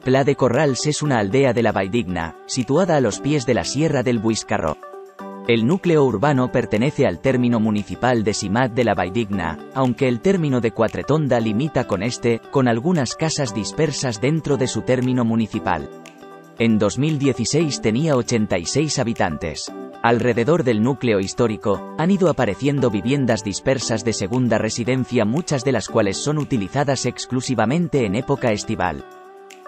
Pla de Corrals es una aldea de la Valldigna, situada a los pies de la Sierra del Buiscarro. El núcleo urbano pertenece al término municipal de Simat de la Valldigna, aunque el término de Quatretonda limita con este, con algunas casas dispersas dentro de su término municipal. En 2016 tenía 86 habitantes. Alrededor del núcleo histórico, han ido apareciendo viviendas dispersas de segunda residencia, muchas de las cuales son utilizadas exclusivamente en época estival.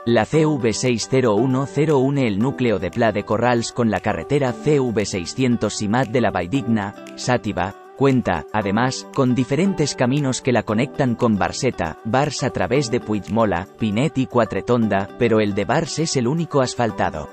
La CV601 une el núcleo de Pla de Corrals con la carretera CV600 Simat de la Valldigna, Xàtiva. Cuenta, además, con diferentes caminos que la conectan con Barxeta, Bars a través de Puigmola, Pinet y Quatretonda, pero el de Bars es el único asfaltado.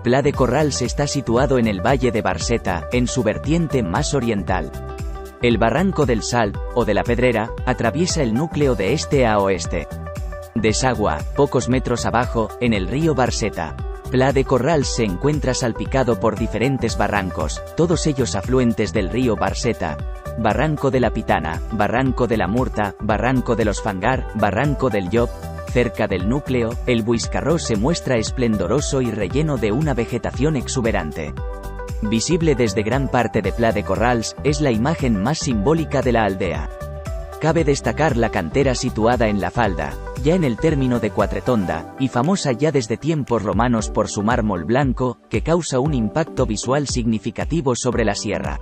Pla de Corrals está situado en el valle de Barxeta, en su vertiente más oriental. El barranco del Salt, o de la Pedrera, atraviesa el núcleo de este a oeste. Desagua, pocos metros abajo, en el río Barxeta. Pla de Corrals se encuentra salpicado por diferentes barrancos, todos ellos afluentes del río Barxeta. Barranco de la Pitana, Barranco de la Murta, Barranco de los Fangar, Barranco del Llop. Cerca del núcleo, el Buiscarro se muestra esplendoroso y relleno de una vegetación exuberante. Visible desde gran parte de Pla de Corrals, es la imagen más simbólica de la aldea. Cabe destacar la cantera situada en la falda, ya en el término de Quatretonda, y famosa ya desde tiempos romanos por su mármol blanco, que causa un impacto visual significativo sobre la sierra.